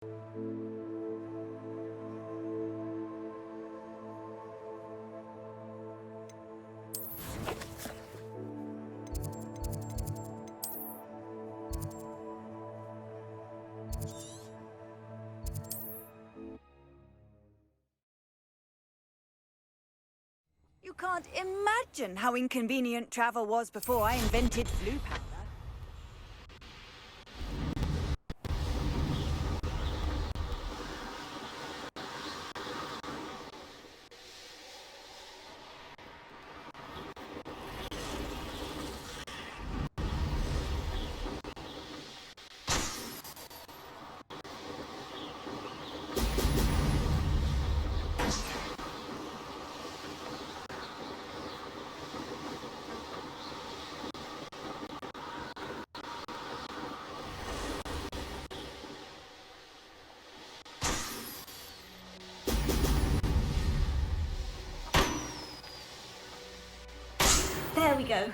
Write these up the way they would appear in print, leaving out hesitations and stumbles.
You can't imagine how inconvenient travel was before I invented flu powder. There we go.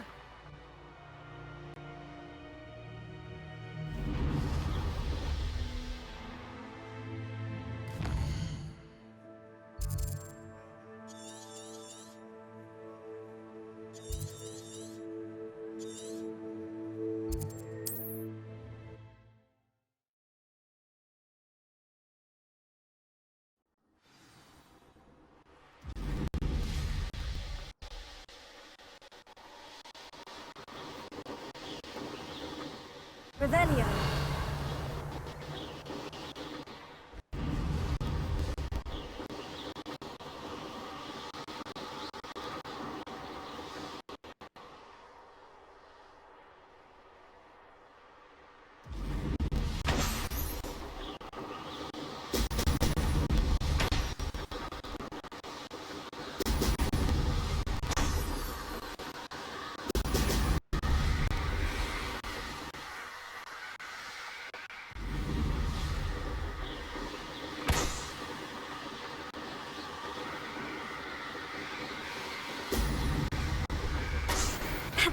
Revelio.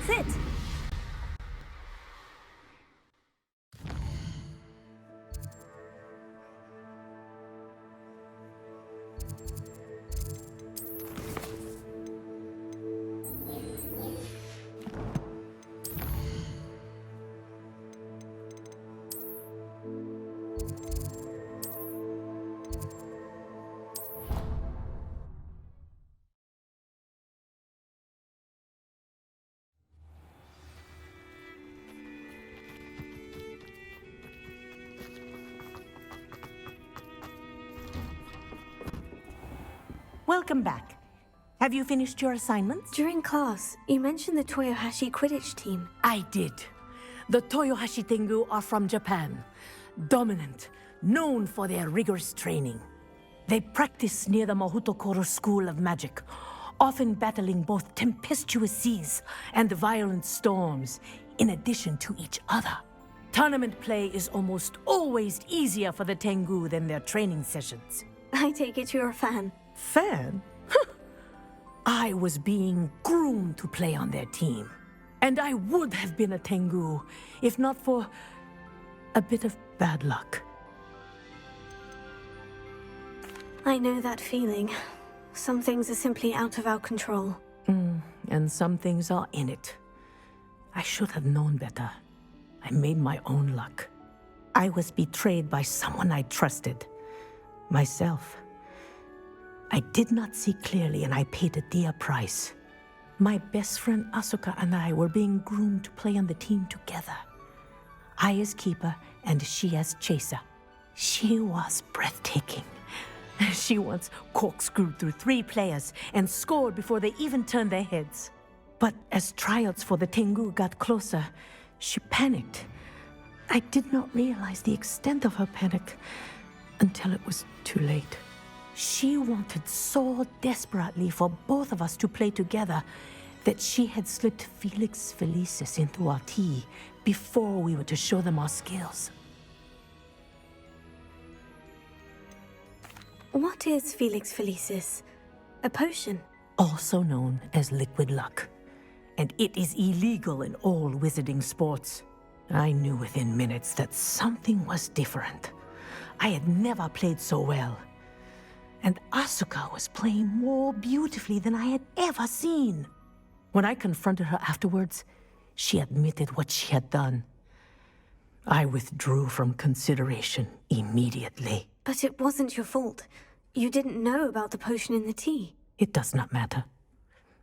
That's it. Welcome back. Have you finished your assignments? During class, you mentioned the Toyohashi Quidditch team. I did. The Toyohashi Tengu are from Japan. Dominant, known for their rigorous training. They practice near the Mahutokoro School of Magic, often battling both tempestuous seas and violent storms, in addition to each other. Tournament play is almost always easier for the Tengu than their training sessions. I take it you're a fan. Fan? I was being groomed to play on their team. And I would have been a Tengu, if not for a bit of bad luck. I know that feeling. Some things are simply out of our control. And some things are in it. I should have known better. I made my own luck. I was betrayed by someone I trusted. Myself. I did not see clearly, and I paid a dear price. My best friend Asuka and I were being groomed to play on the team together. I as keeper, and she as chaser. She was breathtaking. She once corkscrewed through 3 players and scored before they even turned their heads. But as tryouts for the Tengu got closer, she panicked. I did not realize the extent of her panic until it was too late. She wanted so desperately for both of us to play together that she had slipped Felix Felicis into our tea before we were to show them our skills. What is Felix Felicis? A potion? Also known as liquid luck. And it is illegal in all wizarding sports. I knew within minutes that something was different. I had never played so well. And Asuka was playing more beautifully than I had ever seen. When I confronted her afterwards, she admitted what she had done. I withdrew from consideration immediately. But it wasn't your fault. You didn't know about the potion in the tea. It does not matter.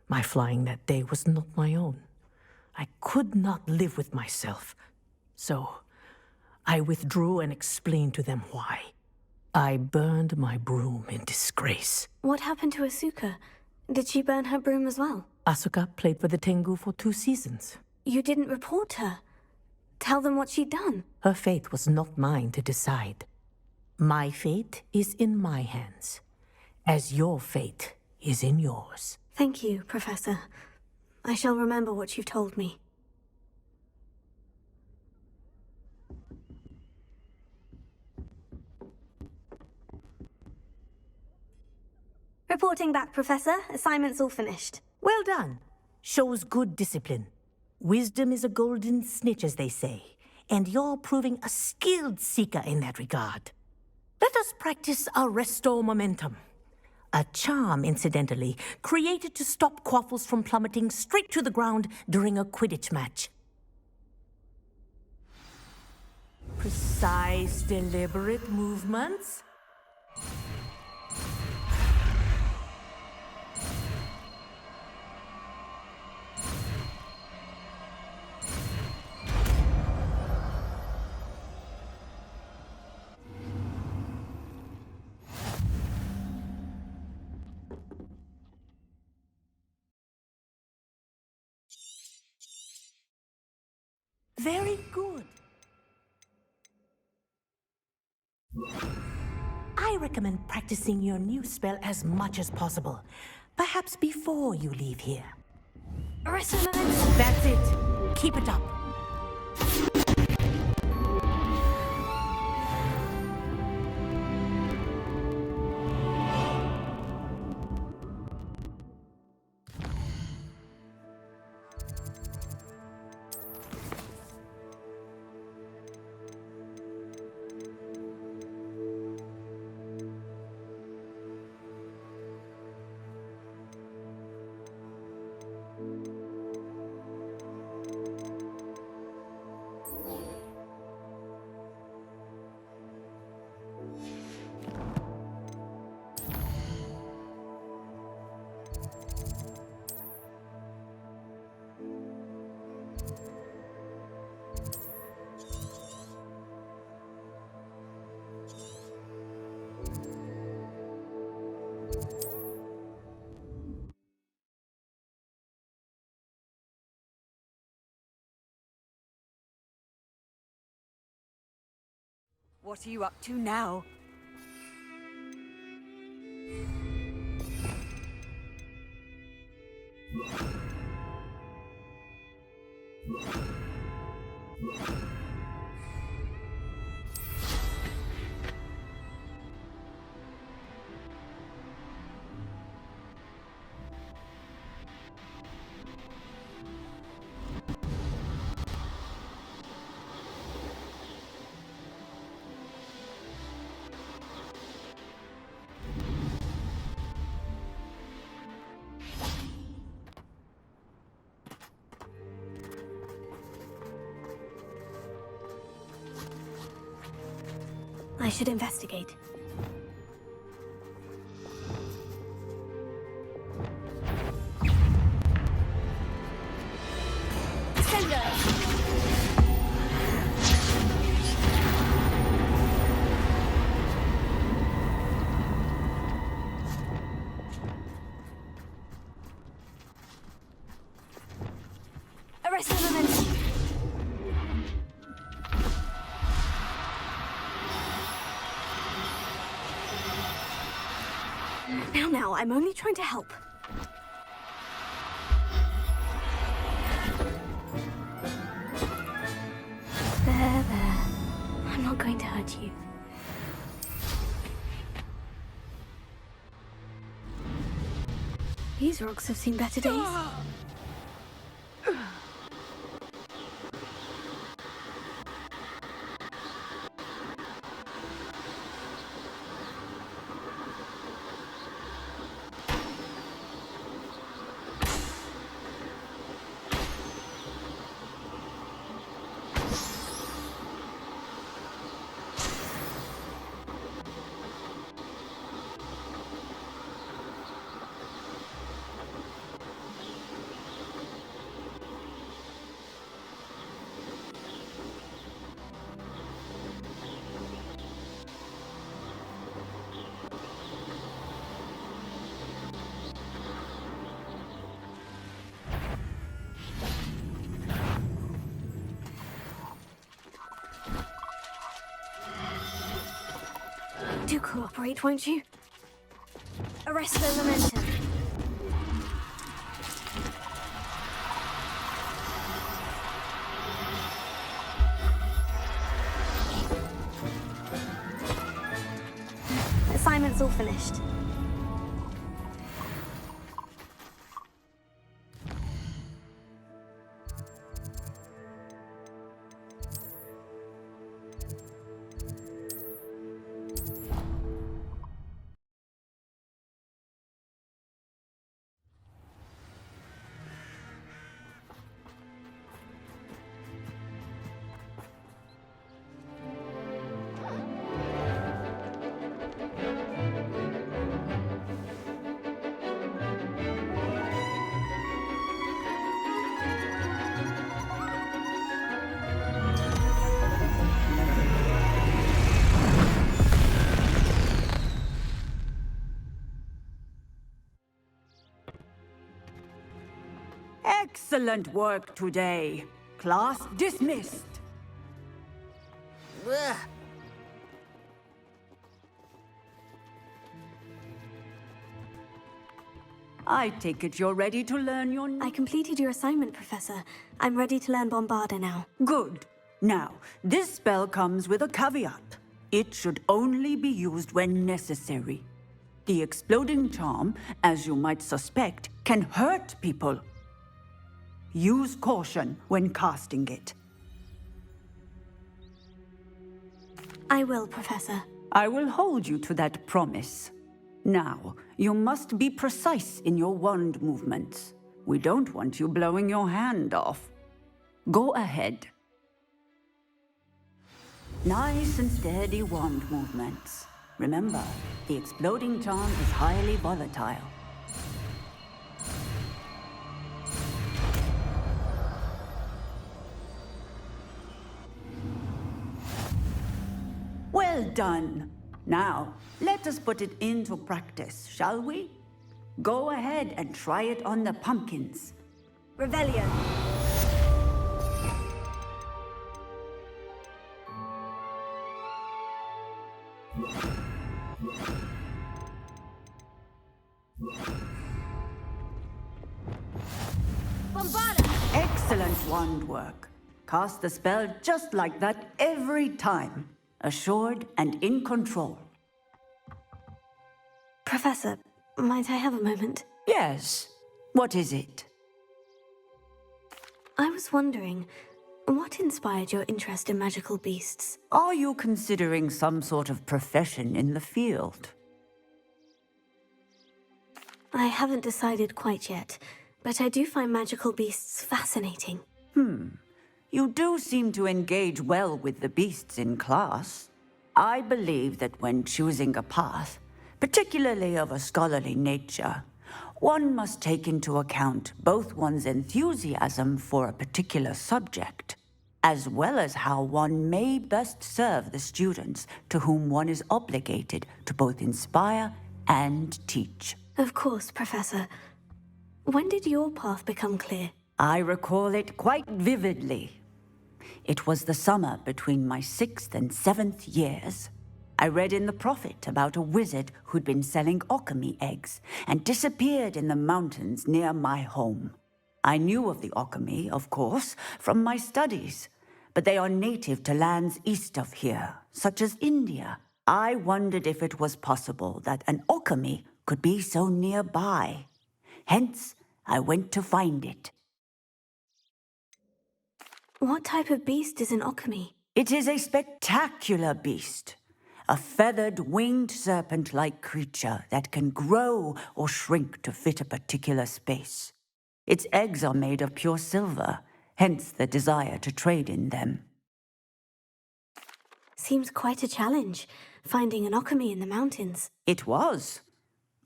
My flying that day was not my own. I could not live with myself. So, I withdrew and explained to them why. I burned my broom in disgrace. What happened to Asuka? Did she burn her broom as well? Asuka played for the Tengu for 2 seasons. You didn't report her. Tell them what she'd done. Her fate was not mine to decide. My fate is in my hands, as your fate is in yours. Thank you, Professor. I shall remember what you've told me. Reporting back, Professor. Assignment's all finished. Well done. Shows good discipline. Wisdom is a golden snitch, as they say, and you're proving a skilled seeker in that regard. Let us practice Arresto Momentum. A charm, incidentally, created to stop quaffles from plummeting straight to the ground during a Quidditch match. Precise, deliberate movements. Very good. I recommend practicing your new spell as much as possible. Perhaps before you leave here. Resonance! That's it. Keep it up. What are you up to now? I should investigate. Arrest element! Now, I'm only trying to help. There. I'm not going to hurt you. These rocks have seen better days. Do cooperate, won't you? Arrest the momentum. Assignment's all finished. Excellent work today. Class dismissed. Ugh. I take it you're ready to learn your... I completed your assignment, Professor. I'm ready to learn Bombarda now. Good. Now, this spell comes with a caveat. It should only be used when necessary. The exploding charm, as you might suspect, can hurt people. Use caution when casting it. I will, Professor. I will hold you to that promise. Now, you must be precise in your wand movements. We don't want you blowing your hand off. Go ahead. Nice and steady wand movements. Remember, the exploding charm is highly volatile. Well done. Now, let us put it into practice, shall we? Go ahead and try it on the pumpkins. Revelio. Bombarda! Excellent wand work. Cast the spell just like that every time. Assured and in control. Professor, might I have a moment? Yes. What is it? I was wondering, what inspired your interest in magical beasts? Are you considering some sort of profession in the field? I haven't decided quite yet, but I do find magical beasts fascinating. You do seem to engage well with the beasts in class. I believe that when choosing a path, particularly of a scholarly nature, one must take into account both one's enthusiasm for a particular subject, as well as how one may best serve the students to whom one is obligated to both inspire and teach. Of course, Professor. When did your path become clear? I recall it quite vividly. It was the summer between my 6th and 7th years. I read in the Prophet about a wizard who'd been selling alchemy eggs and disappeared in the mountains near my home. I knew of the alchemy, of course, from my studies, but they are native to lands east of here, such as India. I wondered if it was possible that an alchemy could be so nearby. Hence, I went to find it. What type of beast is an alchemy? It is a spectacular beast. A feathered, winged serpent-like creature that can grow or shrink to fit a particular space. Its eggs are made of pure silver, hence the desire to trade in them. Seems quite a challenge, finding an alchemy in the mountains. It was.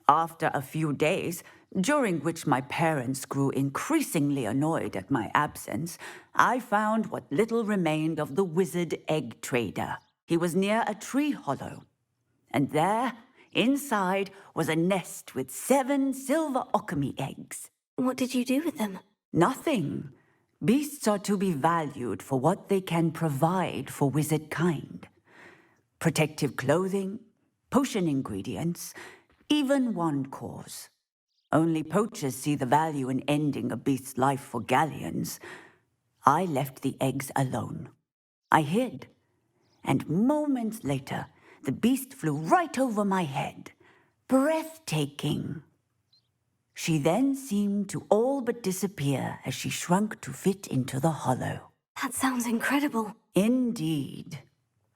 After a few days, during which my parents grew increasingly annoyed at my absence, I found what little remained of the wizard egg trader. He was near a tree hollow, and there, inside, was a nest with 7 silver alchemy eggs. What did you do with them? Nothing. Beasts are to be valued for what they can provide for wizard kind. Protective clothing, potion ingredients, even wand cores. Only poachers see the value in ending a beast's life for galleons. I left the eggs alone. I hid, and moments later, the beast flew right over my head. Breathtaking. She then seemed to all but disappear as she shrunk to fit into the hollow. That sounds incredible. Indeed.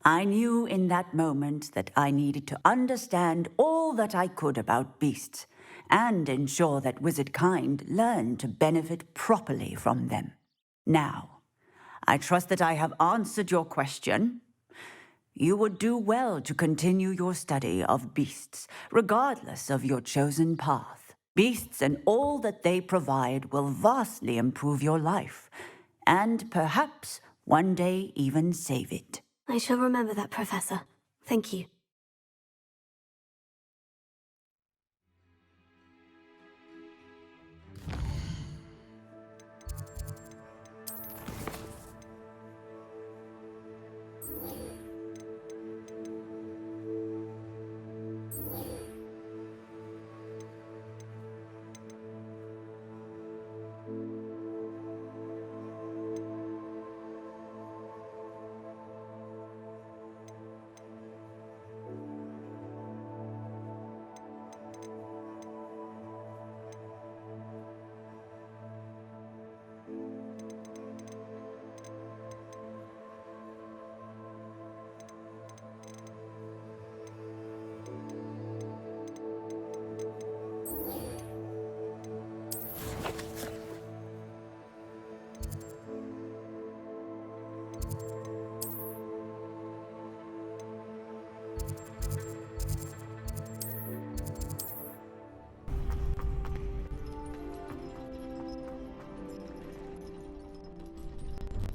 I knew in that moment that I needed to understand all that I could about beasts and ensure that wizard kind learned to benefit properly from them. Now, I trust that I have answered your question. You would do well to continue your study of beasts, regardless of your chosen path. Beasts and all that they provide will vastly improve your life, and perhaps one day even save it. I shall remember that, Professor. Thank you.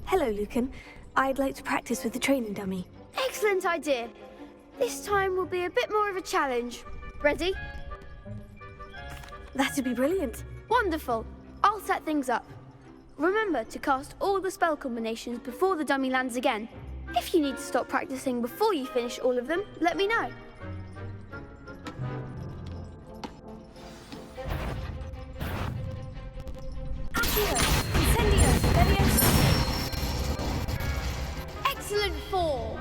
Hello, Lucan. I'd like to practice with the training dummy. Excellent idea. This time will be a bit more of a challenge. Ready? That'd be brilliant. Wonderful. I'll set things up. Remember to cast all the spell combinations before the dummy lands again. If you need to stop practicing before you finish all of them, let me know. Accio! Incendio! Leviosa! Excellent form.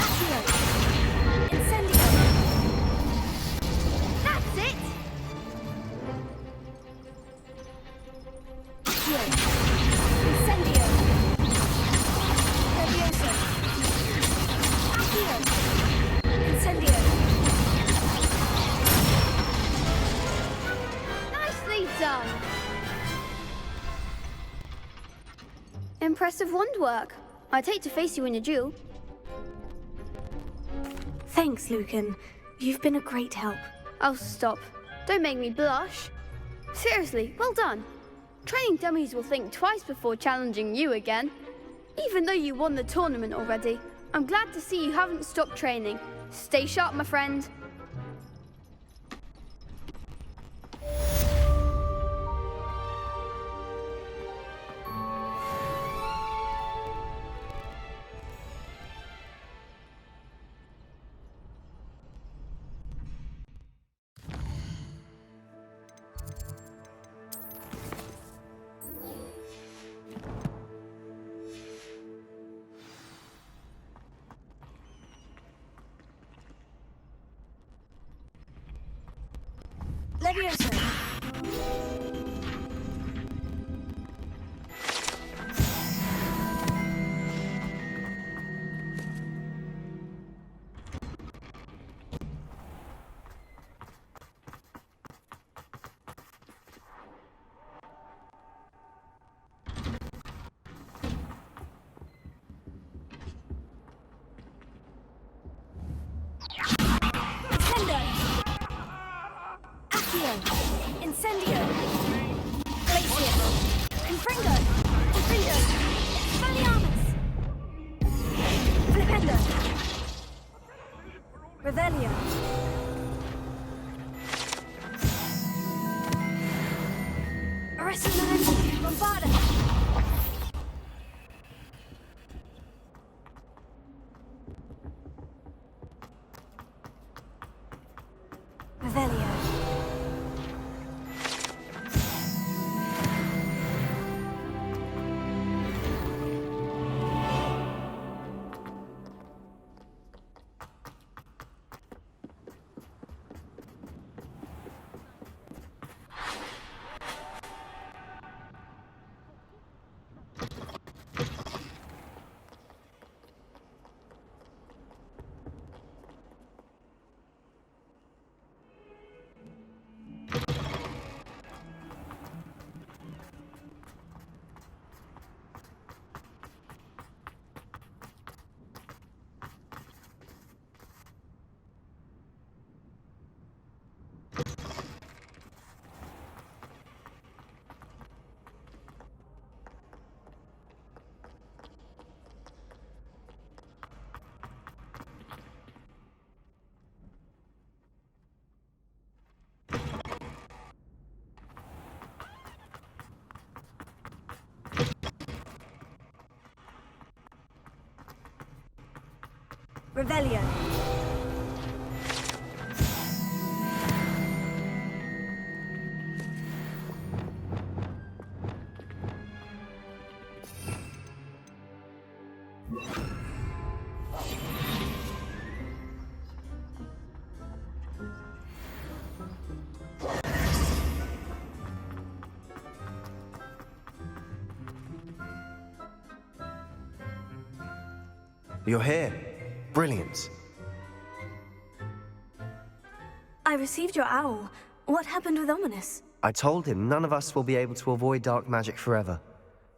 Accio! Incendio! That's it. Accio! Incendio! Leviosa! Accio! Incendio! Nicely done. Impressive wand work. I'd hate to face you in a duel. Thanks, Lucan. You've been a great help. Oh, stop. Don't make me blush. Seriously, well done. Training dummies will think twice before challenging you again. Even though you won the tournament already, I'm glad to see you haven't stopped training. Stay sharp, my friend. Leviosa! Incendio! Glacius! Confringo! Confringo! Expelliarmus! Flipendo! Revelio! Revelio. Revelio. You're here. Brilliant. I received your owl. What happened with Ominous? I told him none of us will be able to avoid dark magic forever.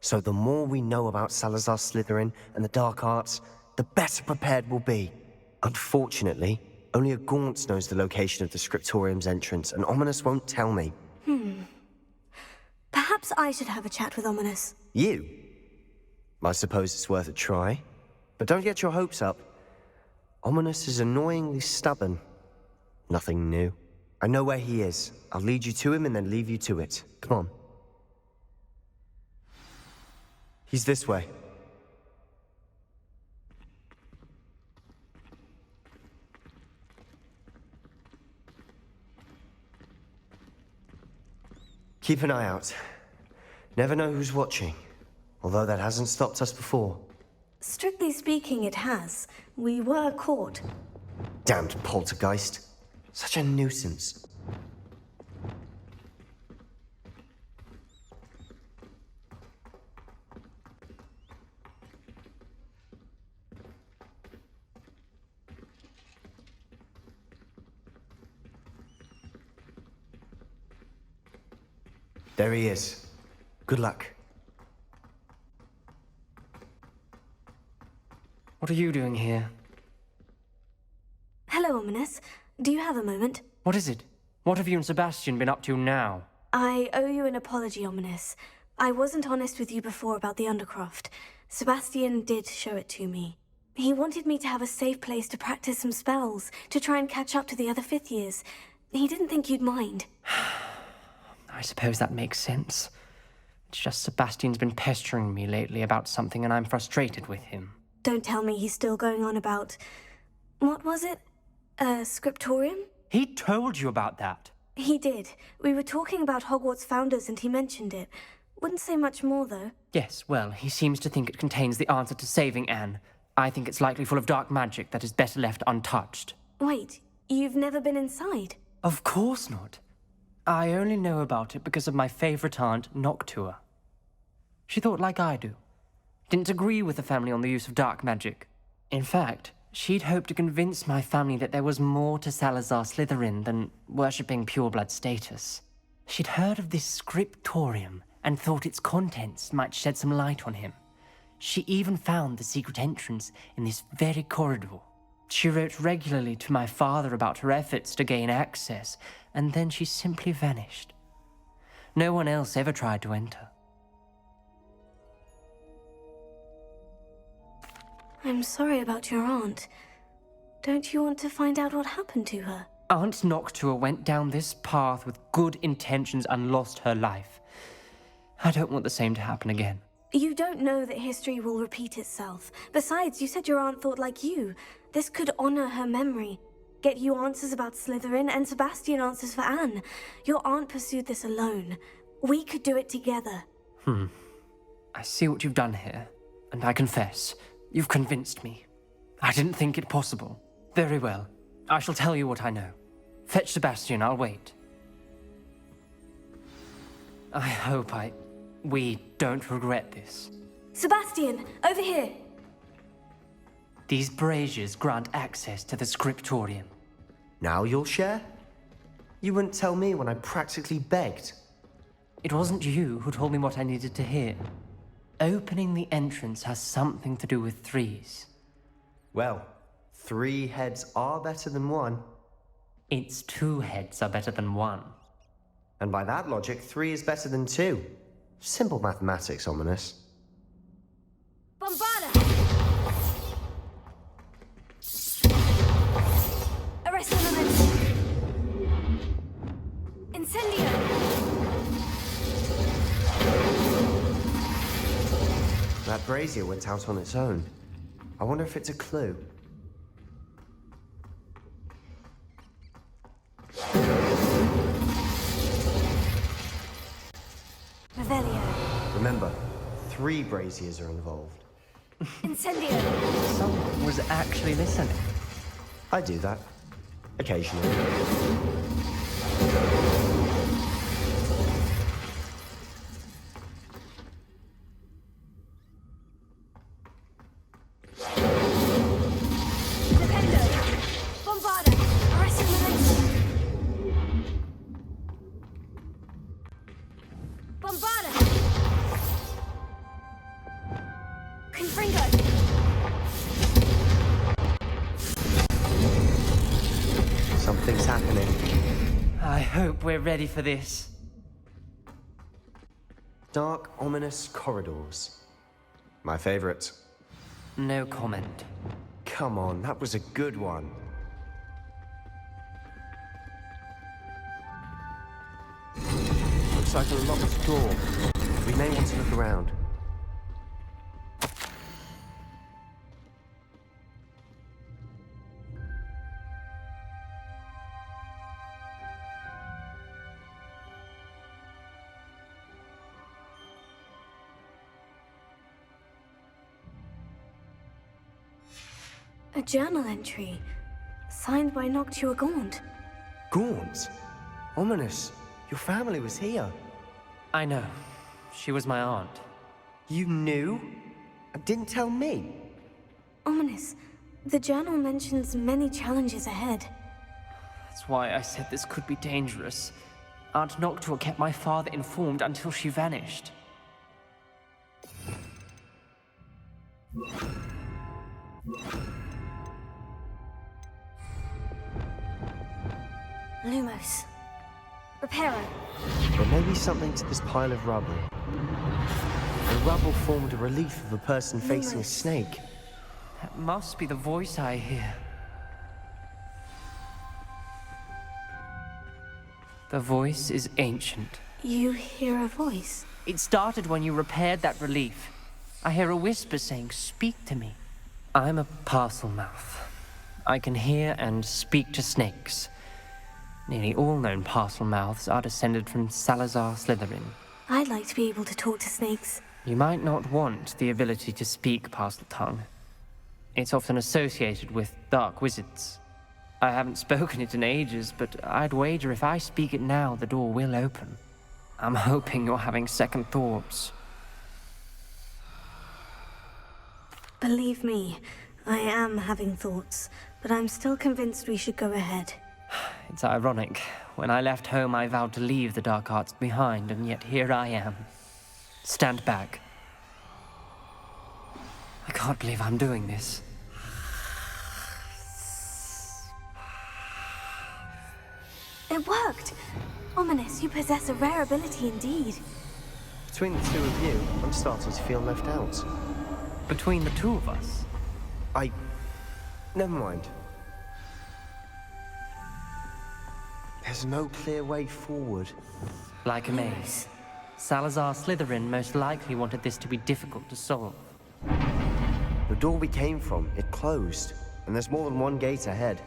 So the more we know about Salazar Slytherin and the dark arts, the better prepared we'll be. Unfortunately, only a Gaunt knows the location of the Scriptorium's entrance, and Ominous won't tell me. Perhaps I should have a chat with Ominous. You? I suppose it's worth a try. But don't get your hopes up. Ominous is annoyingly stubborn. Nothing new. I know where he is. I'll lead you to him and then leave you to it. Come on. He's this way. Keep an eye out. Never know who's watching. Although that hasn't stopped us before. Strictly speaking, it has. We were caught. Damned poltergeist. Such a nuisance. There he is. Good luck. What are you doing here? Hello, Ominous. Do you have a moment? What is it? What have you and Sebastian been up to now? I owe you an apology, Ominous. I wasn't honest with you before about the Undercroft. Sebastian did show it to me. He wanted me to have a safe place to practice some spells, to try and catch up to the other fifth years. He didn't think you'd mind. I suppose that makes sense. It's just Sebastian's been pestering me lately about something and I'm frustrated with him. Don't tell me he's still going on about... What was it? Scriptorium? He told you about that? He did. We were talking about Hogwarts founders and he mentioned it. Wouldn't say much more, though. Yes, well, he seems to think it contains the answer to saving Anne. I think it's likely full of dark magic that is better left untouched. Wait, you've never been inside? Of course not. I only know about it because of my favourite aunt, Noctua. She thought like I do. Didn't agree with the family on the use of dark magic. In fact, she'd hoped to convince my family that there was more to Salazar Slytherin than worshipping pureblood status. She'd heard of this scriptorium and thought its contents might shed some light on him. She even found the secret entrance in this very corridor. She wrote regularly to my father about her efforts to gain access, and then she simply vanished. No one else ever tried to enter. I'm sorry about your aunt. Don't you want to find out what happened to her? Aunt Noctua went down this path with good intentions and lost her life. I don't want the same to happen again. You don't know that history will repeat itself. Besides, you said your aunt thought like you. This could honor her memory. Get you answers about Slytherin, and Sebastian answers for Anne. Your aunt pursued this alone. We could do it together. I see what you've done here, and I confess, you've convinced me. I didn't think it possible. Very well. I shall tell you what I know. Fetch Sebastian, I'll wait. I hope we don't regret this. Sebastian, over here. These braziers grant access to the scriptorium. Now you'll share? You wouldn't tell me when I practically begged. It wasn't you who told me what I needed to hear. Opening the entrance has something to do with threes. Well, 3 heads are better than 1. It's 2 heads are better than 1. And by that logic, 3 is better than 2. Simple mathematics, Ominous. Bombarda! Arresto momento! Incendio! That brazier went out on its own. I wonder if it's a clue. Revelio. Remember, 3 braziers are involved. Incendio! Someone was actually listening. I do that. Occasionally. Dependo! Bombarda! Arresto momento! Bombarda! Confringo! Something's happening. I hope we're ready for this. Dark, ominous corridors. My favorite. No comment. Come on, that was a good one. Looks like a locked door. We may want to look around. A journal entry, signed by Noctua Gaunt. Gaunt? Ominous. Your family was here. I know. She was my aunt. You knew? And didn't tell me? Ominous. The journal mentions many challenges ahead. That's why I said this could be dangerous. Aunt Noctua kept my father informed until she vanished. Lumos. Reparo. There may be something to this pile of rubble. The rubble formed a relief of a person facing a snake. That must be the voice I hear. The voice is ancient. You hear a voice? It started when you repaired that relief. I hear a whisper saying, "Speak to me." I'm a parcel mouth. I can hear and speak to snakes. Nearly all known parcel mouths are descended from Salazar Slytherin. I'd like to be able to talk to snakes. You might not want the ability to speak parcel tongue. It's often associated with dark wizards. I haven't spoken it in ages, but I'd wager if I speak it now, the door will open. I'm hoping you're having second thoughts. Believe me, I am having thoughts, but I'm still convinced we should go ahead. It's ironic. When I left home, I vowed to leave the dark arts behind, and yet here I am. Stand back. I can't believe I'm doing this. It worked! Ominous, you possess a rare ability indeed. Between the two of you, I'm starting to feel left out. Between the two of us? Never mind. There's no clear way forward. Like a maze. Salazar Slytherin most likely wanted this to be difficult to solve. The door we came from, it closed, and there's more than one gate ahead.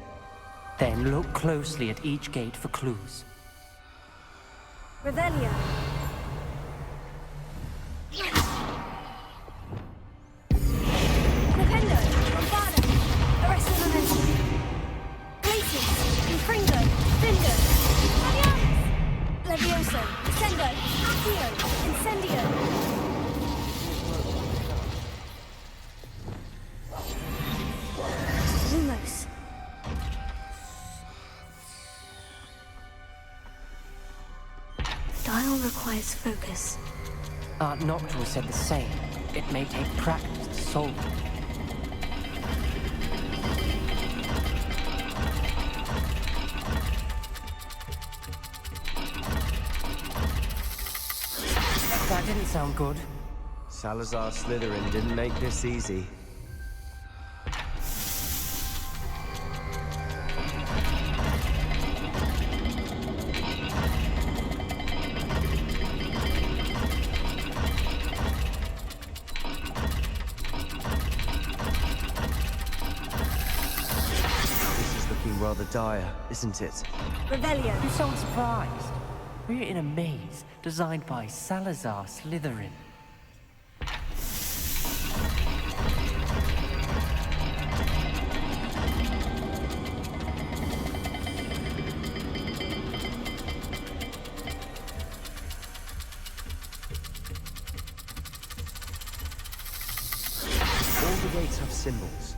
Then look closely at each gate for clues. Revelio. Nintendo. Bombada. Arresto Momentum. Glacius. Infringo. Findo. Alianis. Levioso. Descendo. Accio. Incendio. Lumos. Dial requires focus. Aunt Noctua said the same. It may take practice to solve it. That didn't sound good. Salazar Slytherin didn't make this easy. Rather dire, isn't it? Revelio. I'm so surprised. We're in a maze designed by Salazar Slytherin. All the gates have symbols,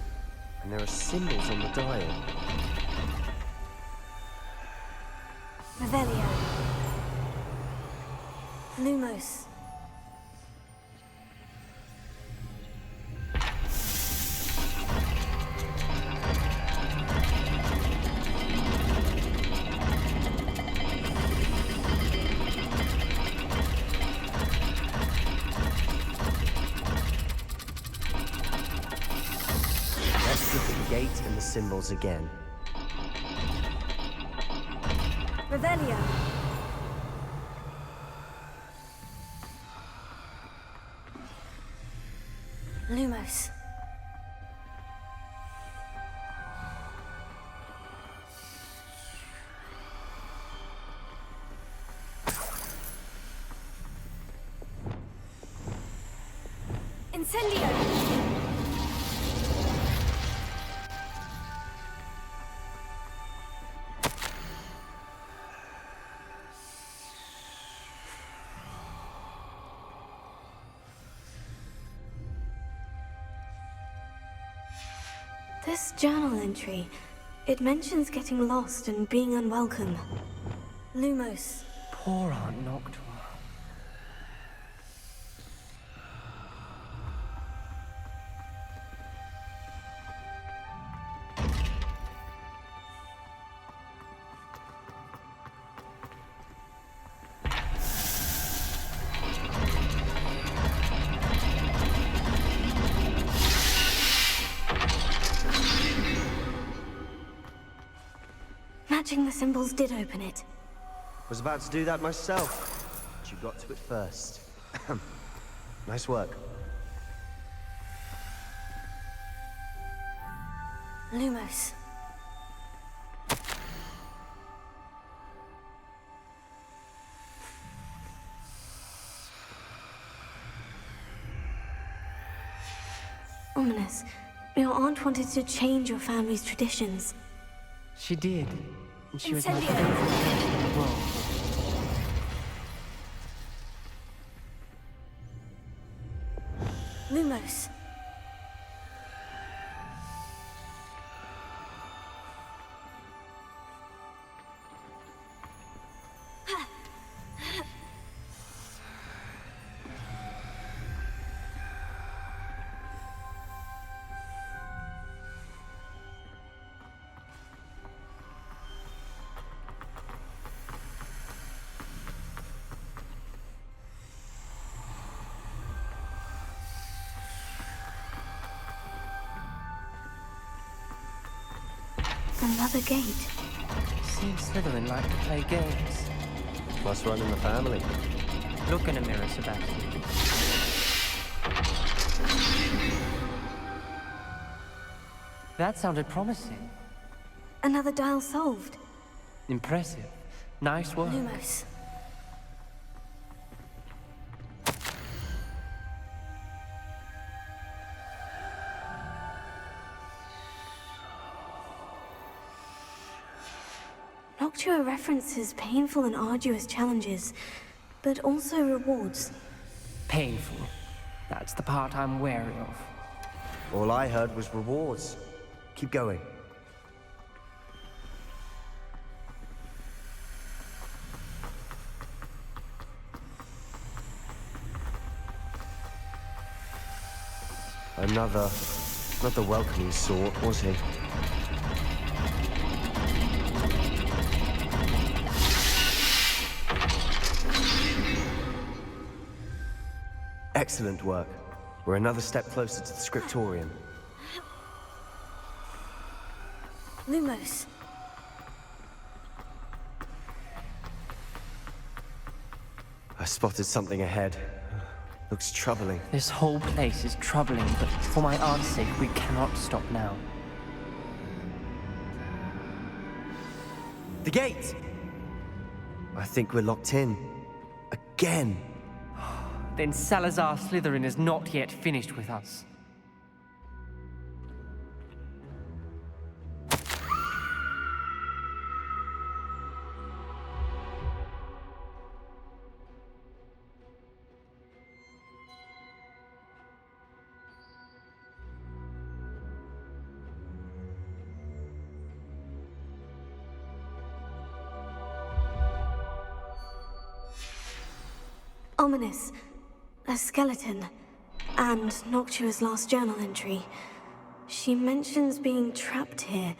and there are symbols on the dial. Revelio. Lumos. Let's look at the gate and the symbols again. Revelio. Lumos. Incendio. This journal entry, it mentions getting lost and being unwelcome. Lumos. Poor Aunt Noctua. Matching the symbols did open it. Was about to do that myself, but you got to it first. Nice work. Lumos. Ominous. Your aunt wanted to change your family's traditions. She did. And she was my Incendio. favorite person in the world. Lumos. Another gate. Seems Slytherin like to play games. Must run in the family. Look in a mirror, Sebastian. That sounded promising. Another dial solved. Impressive. Nice work. Lumos. Noctua references painful and arduous challenges, but also rewards. Painful. That's the part I'm wary of. All I heard was rewards. Keep going. Another, not the welcoming sort, was he? Excellent work. We're another step closer to the scriptorium. Lumos. I spotted something ahead. Looks troubling. This whole place is troubling, but for my aunt's sake, we cannot stop now. The gate! I think we're locked in. Again. Then Salazar Slytherin is not yet finished with us. Ominous. A skeleton. And Noctua's last journal entry. She mentions being trapped here,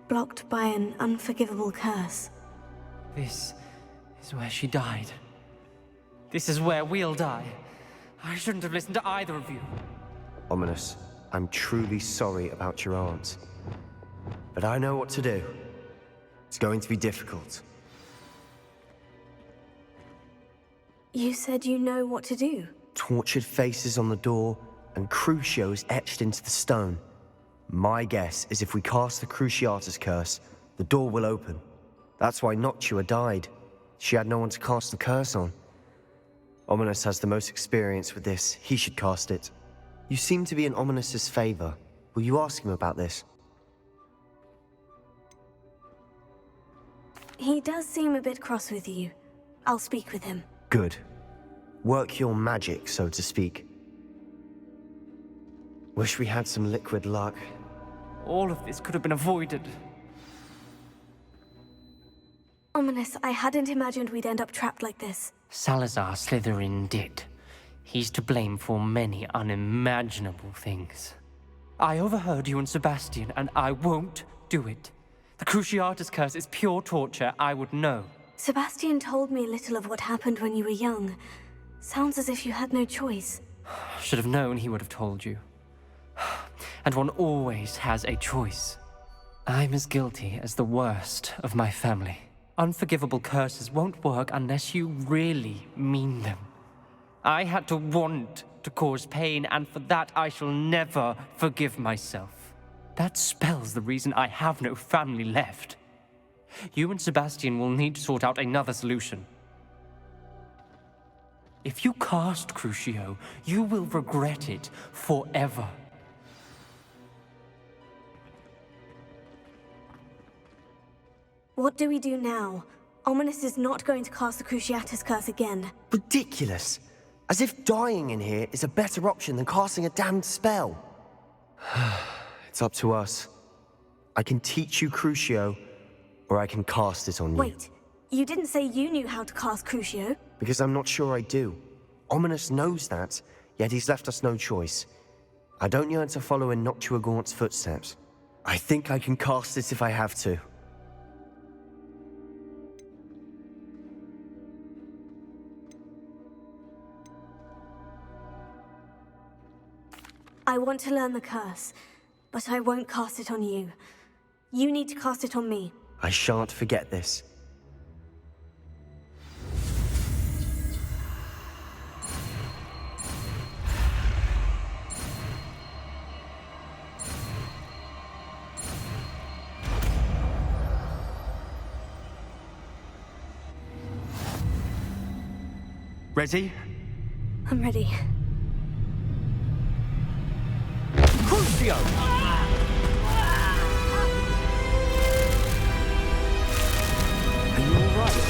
blocked by an unforgivable curse. This is where she died. This is where we'll die. I shouldn't have listened to either of you. Ominous, I'm truly sorry about your aunt. But I know what to do. It's going to be difficult. You said you know what to do. Tortured faces on the door, and Crucios etched into the stone. My guess is if we cast the Cruciatus curse, the door will open. That's why Noctua died. She had no one to cast the curse on. Ominous has the most experience with this. He should cast it. You seem to be in Ominous's favor. Will you ask him about this? He does seem a bit cross with you. I'll speak with him. Good. Work your magic, so to speak. Wish we had some liquid luck. All of this could have been avoided. Ominous, I hadn't imagined we'd end up trapped like this. Salazar Slytherin did. He's to blame for many unimaginable things. I overheard you and Sebastian, and I won't do it. The Cruciatus curse is pure torture, I would know. Sebastian told me little of what happened when you were young. Sounds as if you had no choice. Should have known he would have told you. And one always has a choice. I'm as guilty as the worst of my family. Unforgivable curses won't work unless you really mean them. I had to want to cause pain, and for that I shall never forgive myself. That spells the reason I have no family left. You and Sebastian will need to sort out another solution. If you cast Crucio, you will regret it forever. What do we do now? Ominous is not going to cast the Cruciatus curse again. Ridiculous! As if dying in here is a better option than casting a damned spell. It's up to us. I can teach you Crucio, or I can cast it on you. Wait, you didn't say you knew how to cast Crucio? Because I'm not sure I do. Ominous knows that, yet he's left us no choice. I don't yearn to follow in Noctua Gaunt's footsteps. I think I can cast it if I have to. I want to learn the curse, but I won't cast it on you. You need to cast it on me. I shan't forget this. Ready? I'm ready. Crucio! Are you all right?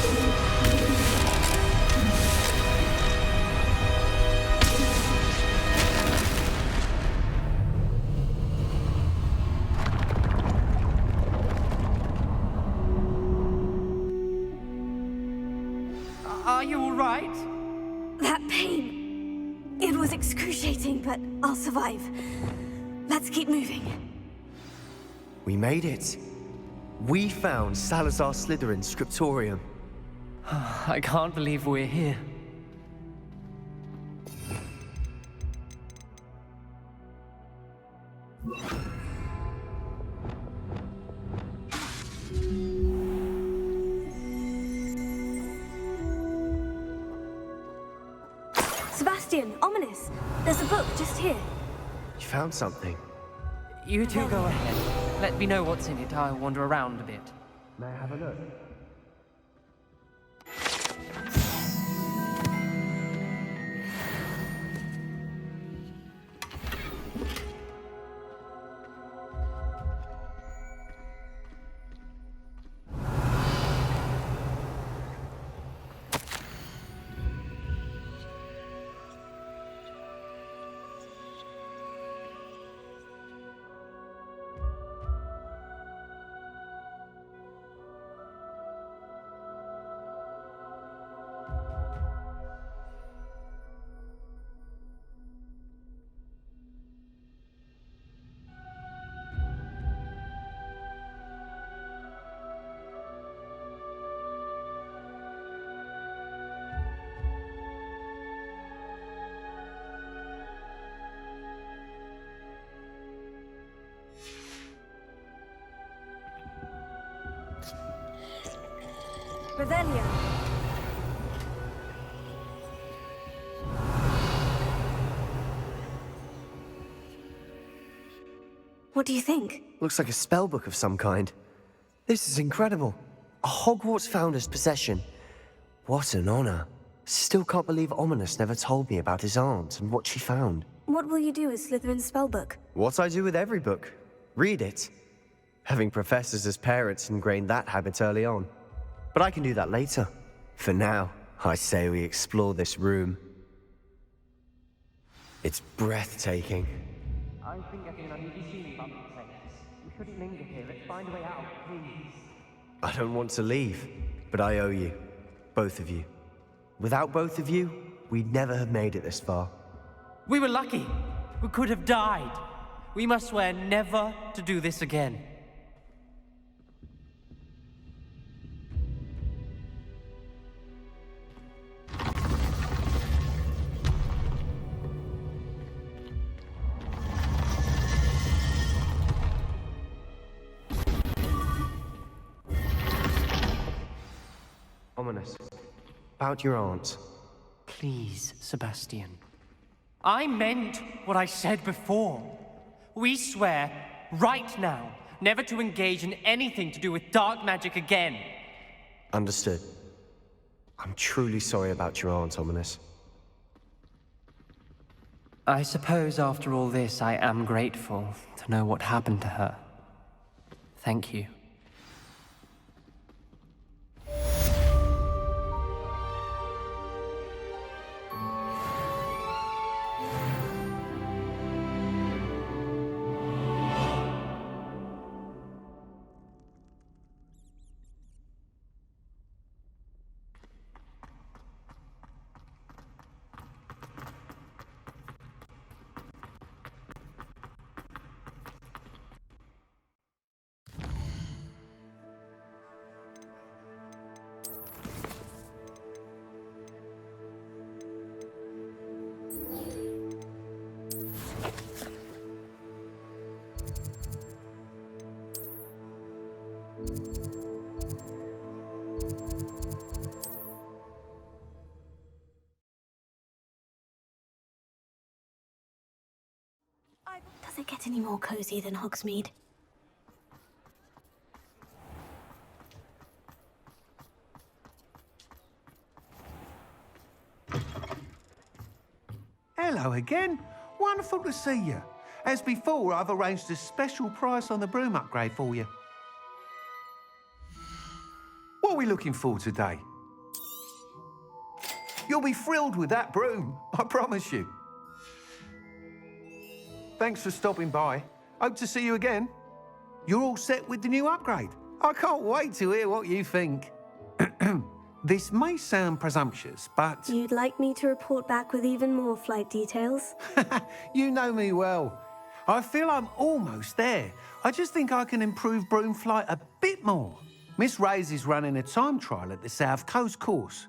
Are you all right? That pain. It was excruciating, but I'll survive. Let's keep moving. We made it. We found Salazar Slytherin's scriptorium. I can't believe we're here. Sebastian, ominous. There's a book just here. You found something. You two go ahead. Let me know what's in it. I'll wander around a bit. May I have a look? Revelio. What do you think? Looks like a spellbook of some kind. This is incredible. A Hogwarts founder's possession. What an honor. Still can't believe Ominous never told me about his aunt and what she found. What will you do with Slytherin's spellbook? What I do with every book. Read it. Having professors as parents ingrained that habit early on. But I can do that later. For now, I say we explore this room. It's breathtaking. I think everyone needs to see about this place. We shouldn't linger here. Let's find a way out, please. I don't want to leave, but I owe you. Both of you. Without both of you, we'd never have made it this far. We were lucky. We could have died. We must swear never to do this again. Ominous. About your aunt. Please, Sebastian. I meant what I said before. We swear, right now, never to engage in anything to do with dark magic again. Understood. I'm truly sorry about your aunt, Ominous. I suppose after all this, I am grateful to know what happened to her. Thank you. Does it get any more cozy than Hogsmeade? Hello again. Wonderful to see you. As before, I've arranged a special price on the broom upgrade for you. What are we looking for today? You'll be thrilled with that broom, I promise you. Thanks for stopping by. Hope to see you again. You're all set with the new upgrade. I can't wait to hear what you think. This may sound presumptuous, but... You'd like me to report back with even more flight details? You know me well. I feel I'm almost there. I just think I can improve broom flight a bit more. Miss Ray's is running a time trial at the South Coast course.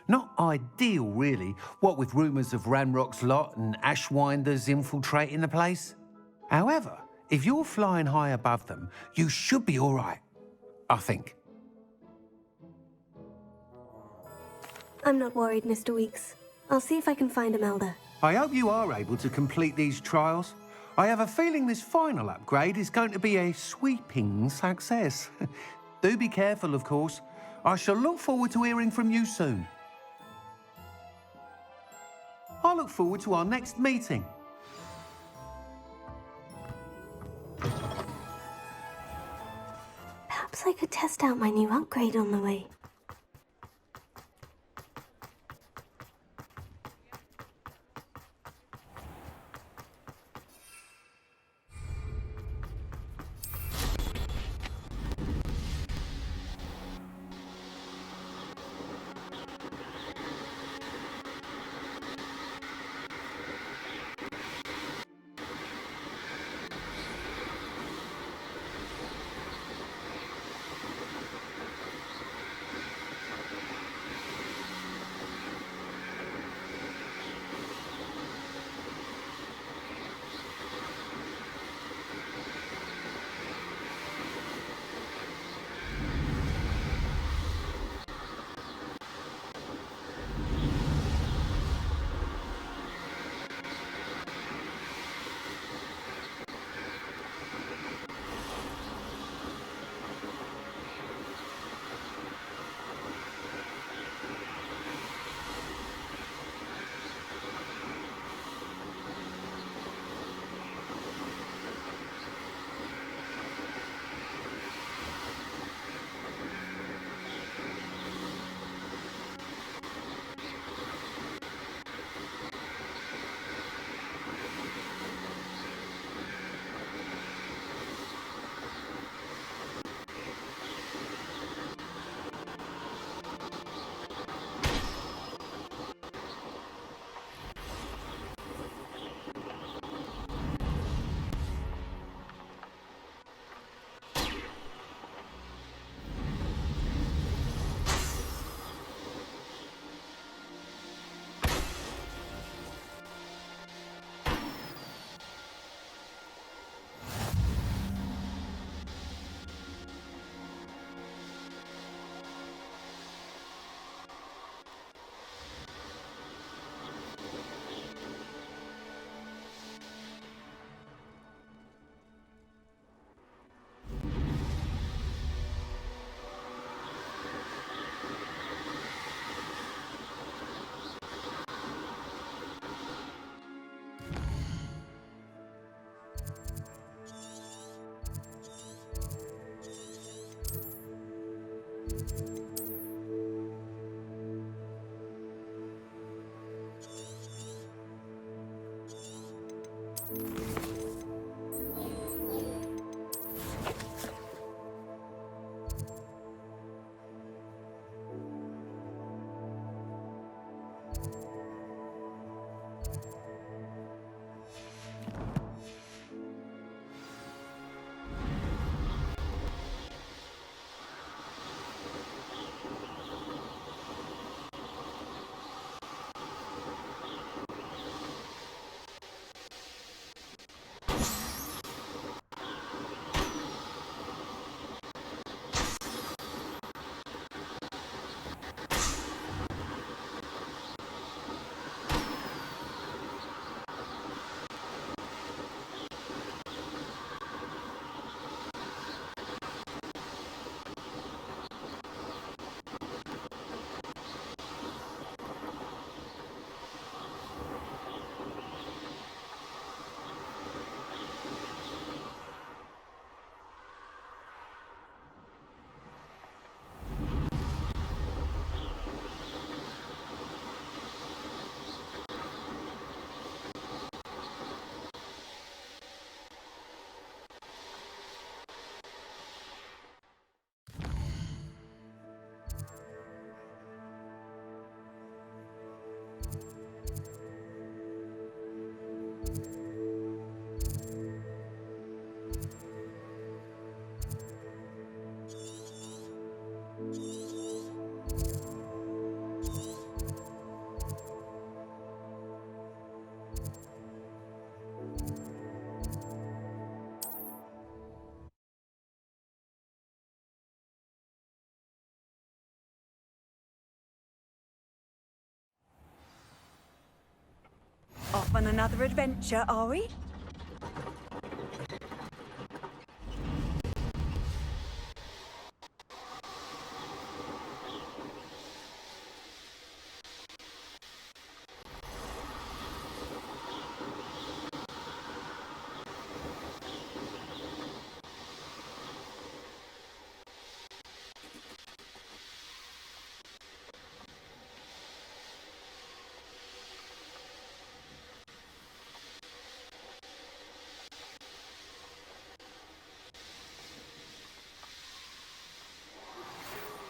Not ideal, really, what with rumours of Ranrock's lot and Ashwinders infiltrating the place. However, if you're flying high above them, you should be all right, I think. I'm not worried, Mr. Weeks. I'll see if I can find Imelda. I hope you are able to complete these trials. I have a feeling this final upgrade is going to be a sweeping success. Do be careful, of course. I shall look forward to hearing from you soon. I look forward to our next meeting. Perhaps I could test out my new upgrade on the way. Off on another adventure, are we?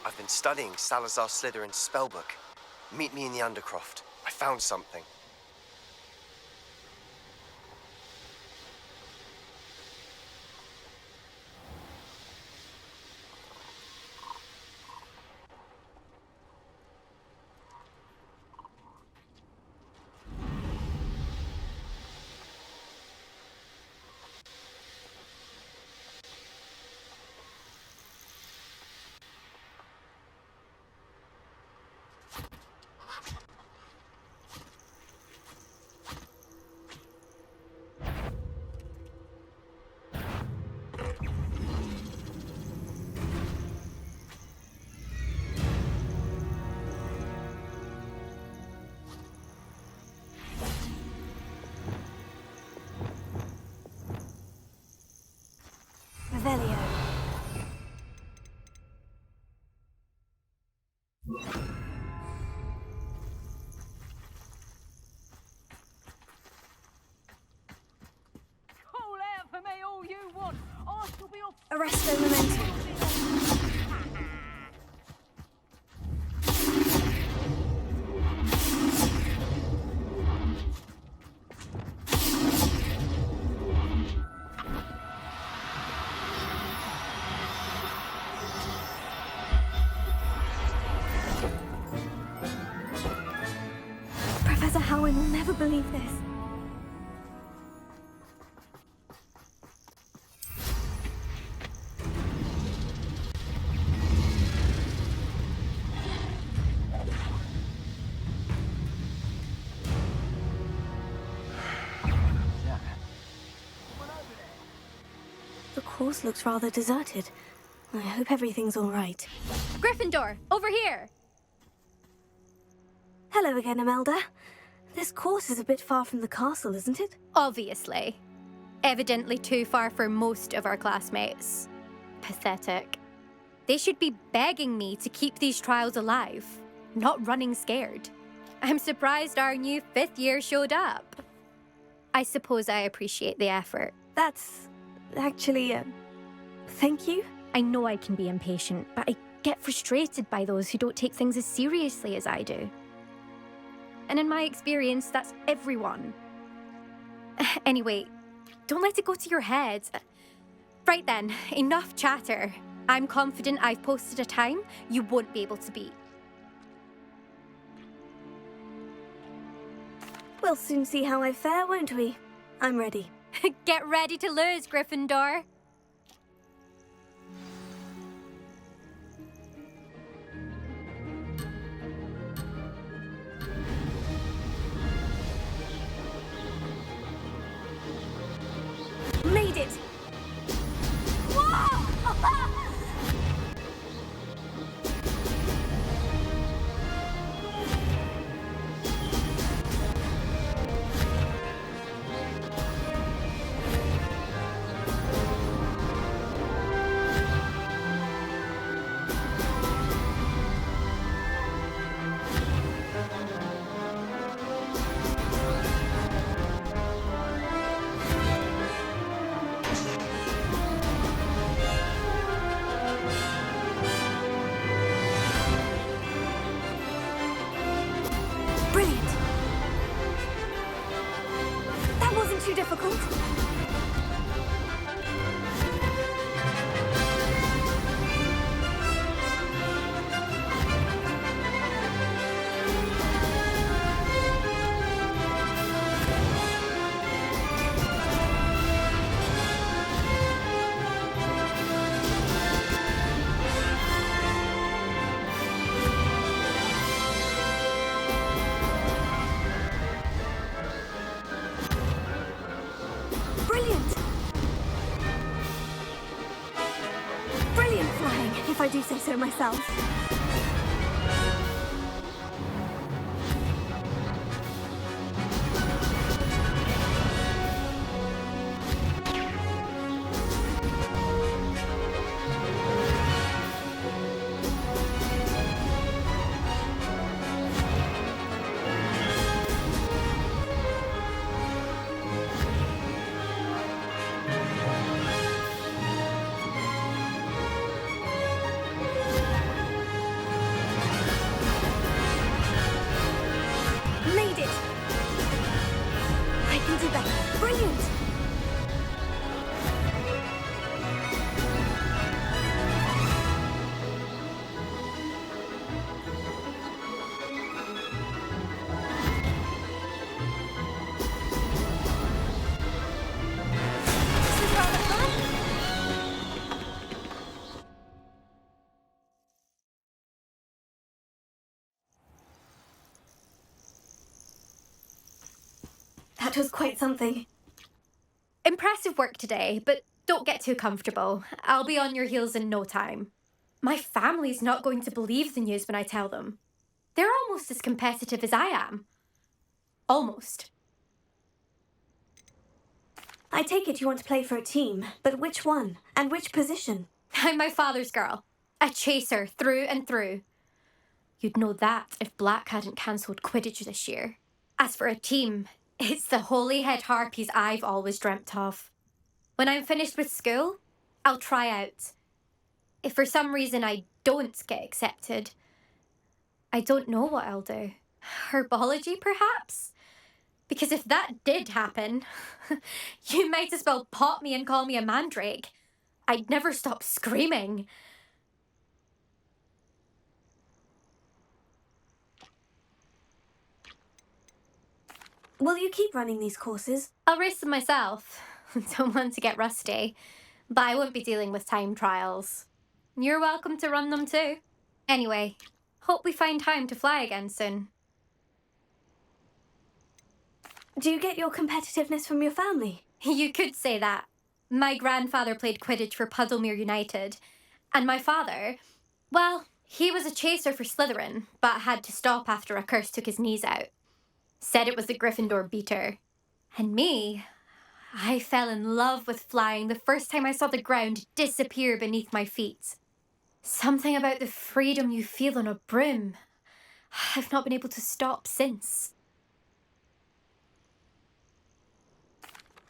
I've been studying Salazar Slytherin's spellbook. Meet me in the Undercroft. I found something. Revelio. Call out for me all you want. I shall be off. Arresto Memento. Professor Howin will never believe this. The course looks rather deserted. I hope everything's all right. Gryffindor, over here! Hello again, Imelda. This course is a bit far from the castle, isn't it? Obviously. Evidently too far for most of our classmates. Pathetic. They should be begging me to keep these trials alive, not running scared. I'm surprised our new 5th year showed up. I suppose I appreciate the effort. That's actually, thank you. I know I can be impatient, but I get frustrated by those who don't take things as seriously as I do. And in my experience, that's everyone. Anyway, don't let it go to your head. Right then, enough chatter. I'm confident I've posted a time you won't be able to beat. We'll soon see how I fare, won't we? I'm ready. Get ready to lose, Gryffindor. Made it! Brilliant! That wasn't too difficult. I do say so myself. That was quite something. Impressive work today, but don't get too comfortable. I'll be on your heels in no time. My family's not going to believe the news when I tell them. They're almost as competitive as I am. Almost. I take it you want to play for a team, but which one? And which position? I'm my father's girl. A chaser through and through. You'd know that if Black hadn't cancelled Quidditch this year. As for a team, it's the holy-head harpies I've always dreamt of. When I'm finished with school, I'll try out. If for some reason I don't get accepted, I don't know what I'll do. Herbology, perhaps? Because if that did happen, you might as well pop me and call me a mandrake. I'd never stop screaming. Will you keep running these courses? I'll race them myself. Don't want to get rusty. But I won't be dealing with time trials. You're welcome to run them too. Anyway, hope we find time to fly again soon. Do you get your competitiveness from your family? You could say that. My grandfather played Quidditch for Puddlemere United. And my father, well, he was a chaser for Slytherin, but had to stop after a curse took his knees out. Said it was the Gryffindor beater. And me, I fell in love with flying the first time I saw the ground disappear beneath my feet. Something about the freedom you feel on a broom. I've not been able to stop since.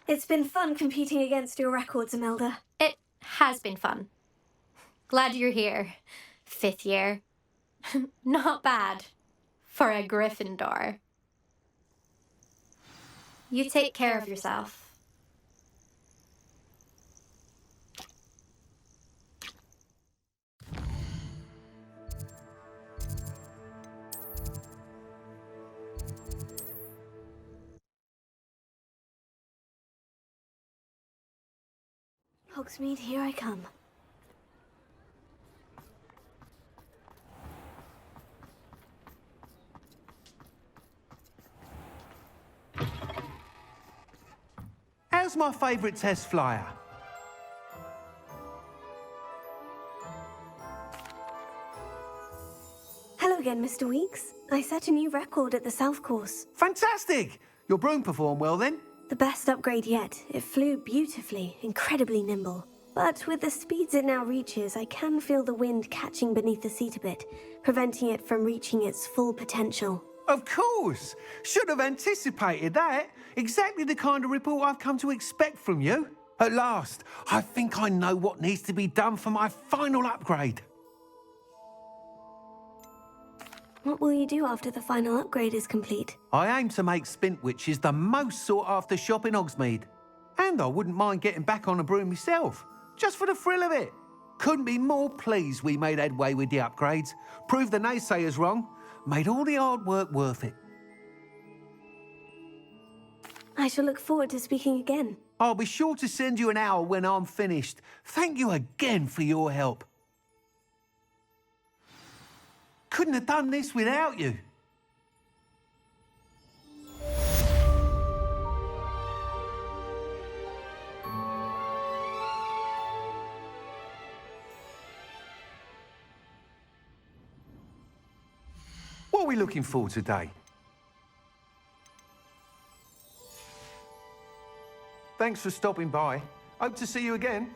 It's been fun competing against your records, Imelda. It has been fun. Glad you're here. 5th year. Not bad. For a Gryffindor. You take care of yourself. Hogsmeade, here I come. How's my favourite test flyer? Hello again, Mr. Weeks. I set a new record at the South Course. Fantastic! Your broom performed well then? The best upgrade yet. It flew beautifully, incredibly nimble. But with the speeds it now reaches, I can feel the wind catching beneath the seat a bit, preventing it from reaching its full potential. Of course! Should have anticipated that. Exactly the kind of report I've come to expect from you. At last, I think I know what needs to be done for my final upgrade. What will you do after the final upgrade is complete? I aim to make Spintwitches the most sought-after shop in Hogsmeade. And I wouldn't mind getting back on a broom myself, just for the thrill of it. Couldn't be more pleased we made headway with the upgrades, proved the naysayers wrong, made all the hard work worth it. I shall look forward to speaking again. I'll be sure to send you an hour when I'm finished. Thank you again for your help. Couldn't have done this without you. we looking for today? Thanks for stopping by. Hope to see you again.